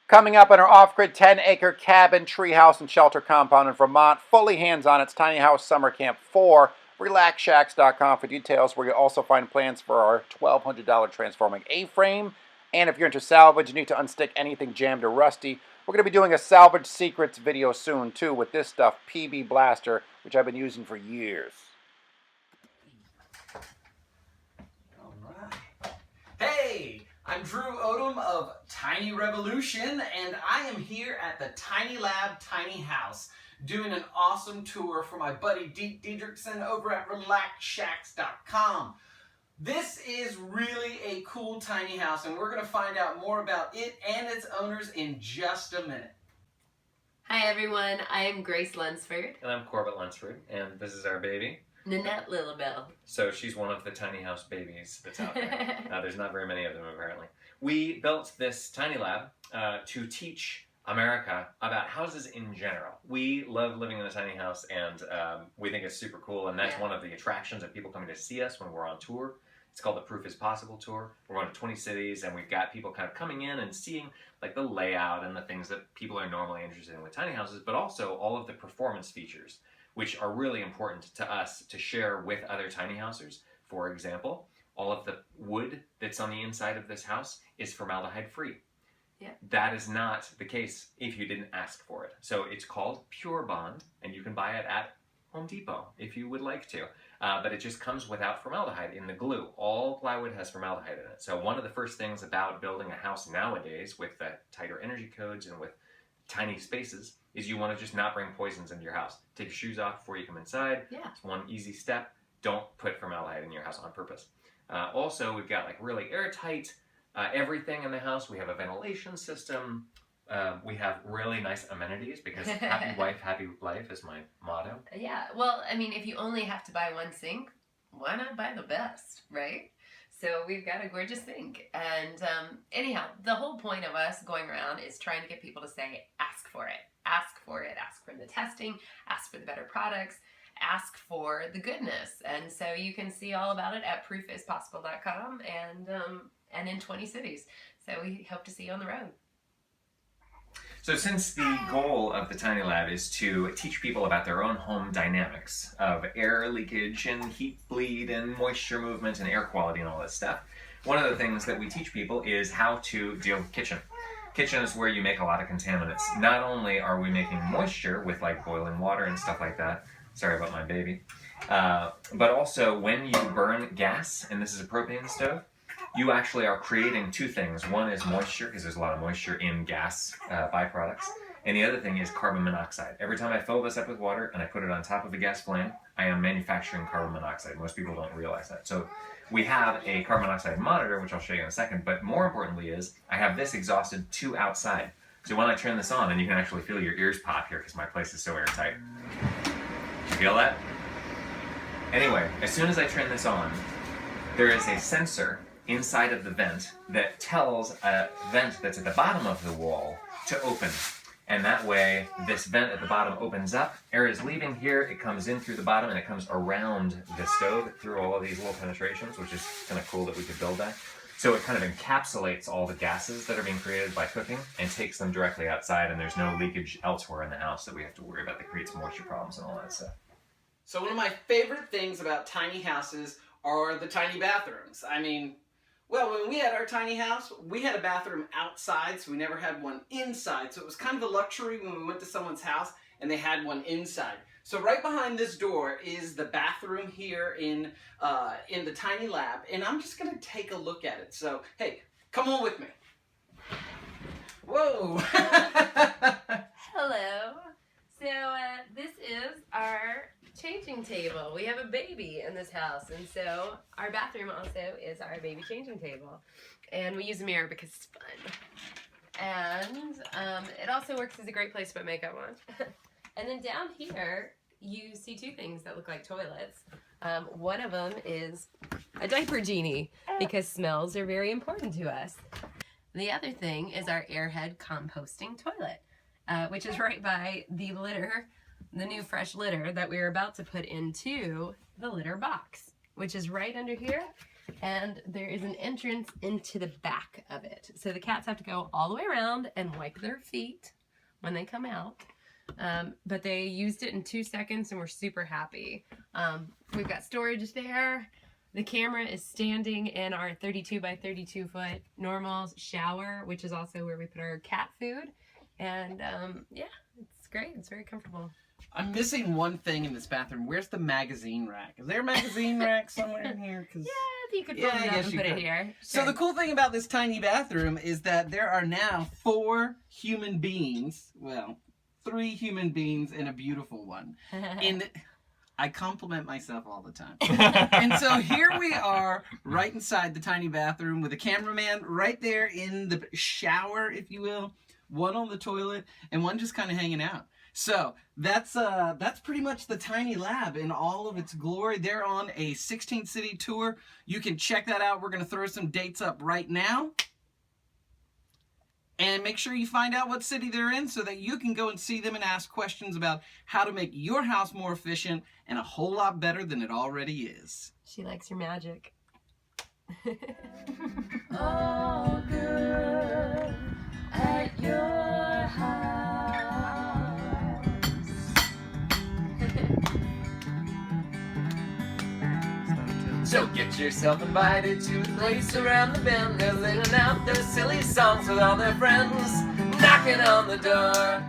Coming up on our off-grid 10-acre cabin, treehouse, and shelter compound in Vermont, fully hands-on, it's Tiny House Summer Camp 4. RelaxShacks.com for details, where you'll also find plans for our $1,200 transforming A-frame. And if you're into salvage, you need to unstick anything jammed or rusty. We're going to be doing a salvage secrets video soon, too, with this stuff, PB Blaster, which I've been using for years. All right. Hey! I'm Drew Odom of Tiny Revolution, and I am here at the Tiny Lab Tiny House doing an awesome tour for my buddy Deke Diedrichson over at RelaxShacks.com. This is really a cool tiny house, and we're going to find out more about it and its owners in just a minute. Hi everyone, I'm Grace Lunsford. And I'm Corbett Lunsford, and this is our baby. Nanette Lilibelle. So she's one of the tiny house babies that's out there. There's not very many of them, apparently. We built this tiny lab to teach America about houses in general. We love living in a tiny house, and we think it's super cool, and that's one of the attractions of people coming to see us when we're on tour. It's called the Proof is Possible tour. We're going to 20 cities, and we've got people kind of coming in and seeing like the layout and the things that people are normally interested in with tiny houses, but also all of the performance features, which are really important to us to share with other tiny housers. For example, all of the wood that's on the inside of this house is formaldehyde free. Yeah. That is not the case if you didn't ask for it. So it's called Pure Bond, and you can buy it at Home Depot if you would like to. But it just comes without formaldehyde in the glue. All plywood has formaldehyde in it. So one of the first things about building a house nowadays with the tighter energy codes and with tiny spaces is you want to just not bring poisons into your house. Take your shoes off before you come inside. Yeah. It's one easy step. Don't put formaldehyde in your house on purpose. Also, we've got like really airtight everything in the house. We have a ventilation system. We have really nice amenities because happy wife, happy life is my motto. Yeah, well, I mean, if you only have to buy one sink, why not buy the best, right? So we've got a gorgeous sink. And anyhow, the whole point of us going around is trying to get people to say, ask for it. Ask for it. Ask for the testing. Ask for the better products. Ask for the goodness. And so you can see all about it at proofisppossible.com and in 20 cities. So we hope to see you on the road. So since the goal of the Tiny Lab is to teach people about their own home dynamics of air leakage and heat bleed and moisture movement and air quality and all that stuff, one of the things that we teach people is how to deal with kitchen. Kitchen is where you make a lot of contaminants. Not only are we making moisture with like boiling water and stuff like that, sorry about my baby, but also when you burn gas, and this is a propane stove, you actually are creating two things. One is moisture, because there's a lot of moisture in gas byproducts. And the other thing is carbon monoxide. Every time I fill this up with water and I put it on top of a gas flame, I am manufacturing carbon monoxide. Most people don't realize that. So we have a carbon monoxide monitor, which I'll show you in a second, but more importantly is I have this exhausted to outside. So when I turn this on, and you can actually feel your ears pop here because my place is so airtight. You feel that? Anyway, as soon as I turn this on, there is a sensor inside of the vent that tells a vent that's at the bottom of the wall to open. And that way, this vent at the bottom opens up, air is leaving here, it comes in through the bottom, and it comes around the stove through all of these little penetrations, which is kind of cool that we could build that. So it kind of encapsulates all the gases that are being created by cooking and takes them directly outside, and there's no leakage elsewhere in the house that we have to worry about that creates moisture problems and all that stuff. So one of my favorite things about tiny houses are the tiny bathrooms. I mean, well, when we had our tiny house, we had a bathroom outside, so we never had one inside. So it was kind of a luxury when we went to someone's house and they had one inside. So right behind this door is the bathroom here in the tiny lab, and I'm just going to take a look at it. So, hey, come on with me. Whoa! Hello. So this is our changing table. We have a baby in this house, and so our bathroom also is our baby changing table. And we use a mirror because it's fun. And it also works as a great place to put makeup on. And then down here, you see two things that look like toilets. One of them is a diaper genie because smells are very important to us. The other thing is our Airhead composting toilet, which is right by the litter, the new fresh litter that we're about to put into the litter box, which is right under here. And there is an entrance into the back of it. So the cats have to go all the way around and wipe their feet when they come out. But they used it in 2 seconds and we're super happy. We've got storage there. The camera is standing in our 32 by 32 foot normal shower, which is also where we put our cat food. And yeah, it's great. It's very comfortable. I'm missing one thing in this bathroom. Where's the magazine rack? Is there a magazine rack somewhere in here? Yeah, you could fold it up and put it here. So the cool thing about this tiny bathroom is that there are now 4 human beings. Well, 3 human beings and a beautiful one. I compliment myself all the time. And so here we are right inside the tiny bathroom with a cameraman right there in the shower, if you will. One on the toilet and one just kind of hanging out. So that's pretty much the Tiny Lab in all of its glory. They're on a 16-city tour. You can check that out. We're going to throw some dates up right now. And make sure you find out what city they're in so that you can go and see them and ask questions about how to make your house more efficient and a whole lot better than it already is. She likes your magic. All good at your house. So get yourself invited to a place around the bend. They're living out their silly songs with all their friends, knocking on the door.